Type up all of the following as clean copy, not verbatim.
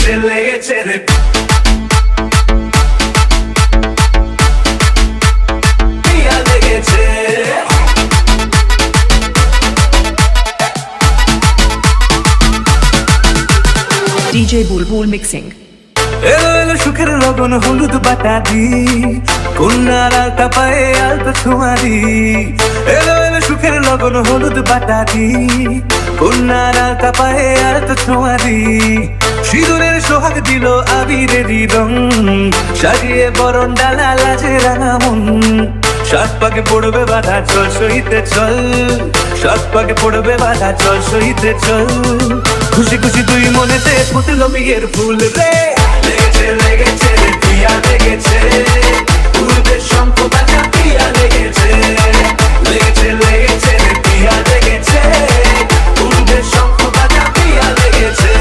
লেগেছে লেগেছে রে পিয়া লেগেছে DJ Bulbul Mixing. এলো এলো সুখের লগন হলুদ বাটা দি কন্যার আলতা পায়ে আলতা ছোঁয়া দি এলো এলো সুখের লগন হলুদ বাটা দি কন্যার আলতা পায়ে আলতা ছোঁয়া দি সিঁদুরের সোহাগ দিল আবিরেরই রং সাজিয়ে বরণ ডালা লাজে রাঙা মন সাত পাকে পড়বে বাধা চল সইতে চল সাত পাকে পড়বে বাধা চল সইতে চল খুশি খুশি তুই মনেতে ফুটলো বিয়ের ফুল রে লেগেছে লেগেছে রে পিয়া লেগেছে উড়বে শঙ্খ বাজা পিয়া লেগেছে লেগেছে লেগেছে রে পিয়া লেগেছে উড়বে শঙ্খ বাজা পিয়া লেগেছে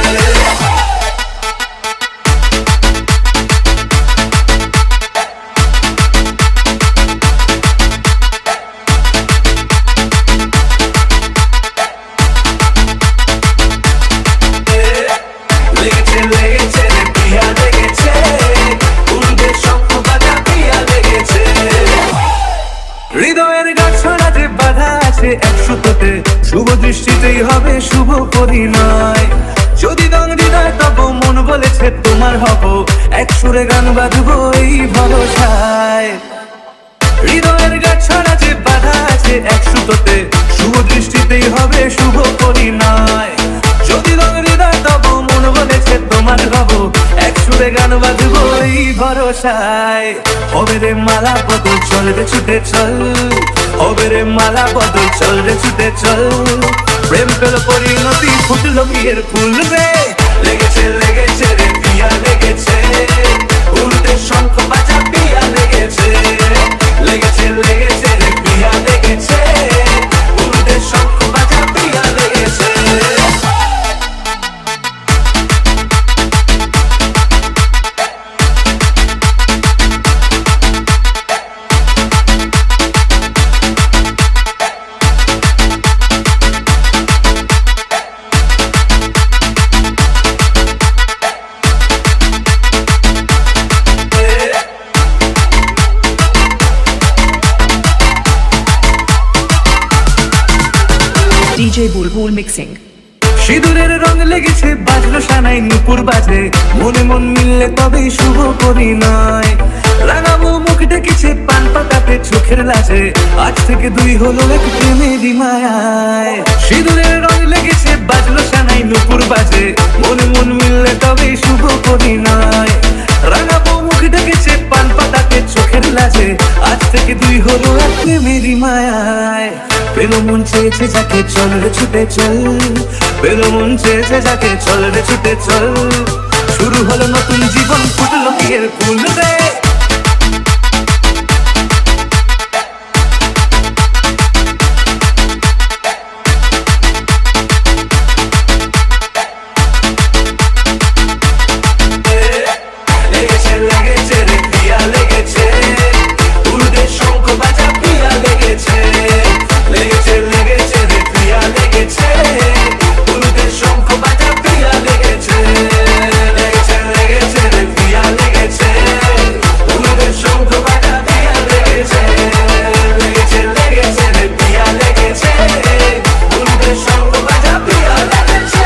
হৃদয়ের গাছড়া যে বাধা আছে একসুতোতে শুভ দৃষ্টিতেই হবে শুভ পরিণয় যদি রং হৃদয় তব মন বলেছে তোমার হব এক সুরে গান বাঁধবো এই ভরসায় হৃদয়ের গাছড়া যে বাধা আছে একসুতোতে শুভ দৃষ্টিতেই হবে শুভ পরিণয় যদি রং হৃদয় তব মন বলেছে তোমার হব এক সুরে গান বাঁধবো এই ভরসায় হবে রে মালা বদল চল রে ছুটে চল হবে রে মালা বদল চল রে ছুটে চল প্রেম পেল পরিণতি ফুটলো বিয়ের ফুল রে লেগেছে লেগেছে রে পিয়া লেগেছে উল্টে শঙ্খ বাজা পিয়া লেগেছে লেগেছে লেগেছে রে পিয়া লেগেছে উল্টে শঙ্খ বাজা পিয়া লেগেছে DJ Bulbul Mixing. সিঁদুরের রং লেগেছে বাজলো সানাই নুপুর বাজে মনে মন মিললে তবেই শুভ পরিণয় রাঙাবো মুখ ডেকেছে পান পাতাতে চোখের লাজে আজ থেকে দুই হলো এক প্রেমেরই মায়ায় সিঁদুরের রং লেগেছে বাজলো সানাই নুপুর বাজে মনে মন মিললে তবেই শুভ পরিণয় রাঙাবো মুখ ডেকেছে পান পাতাতে চোখের লাজে আজ থেকে দুই হলো এক প্রেমেরই মায়ায় পেলো মন চেয়েছে যাকে চল রে ছুটে চল পেলো মন চেয়েছে যাকে চল রে ছুটে চল শুরু হলো নতুন জীবন ফুটলো বিয়ের ফুল রে লেগেছে লেগেছে রে পিয়া লেগেছে উড়বে শঙ্খ বাজা পিয়া লেগেছে লেগেছে লেগেছে রে পিয়া লেগেছে উড়বে শঙ্খ বাজা পিয়া লেগেছে লেগেছে লেগেছে রে পিয়া লেগেছে উড়বে শঙ্খ বাজা পিয়া লেগেছে লেগেছে লেগেছে রে পিয়া লেগেছে উড়বে শঙ্খ বাজা পিয়া লেগেছে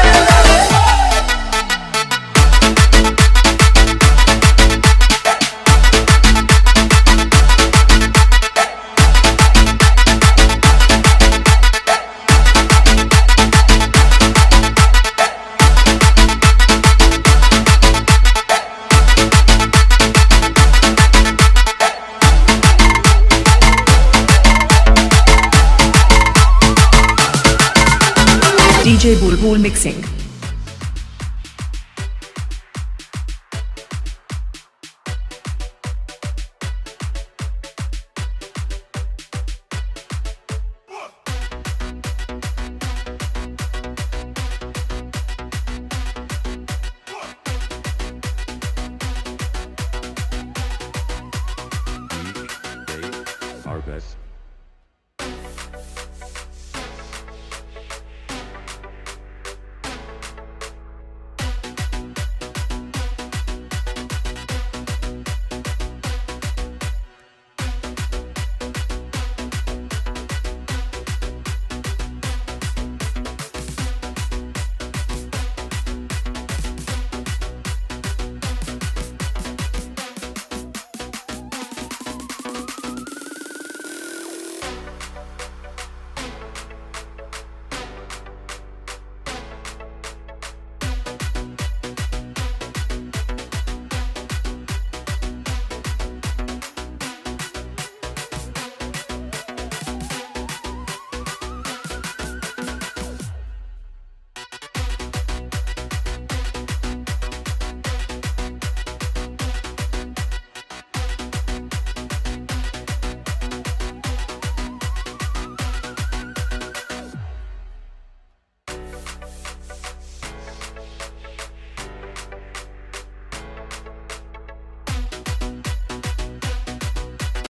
DJ Bulbul Mixing.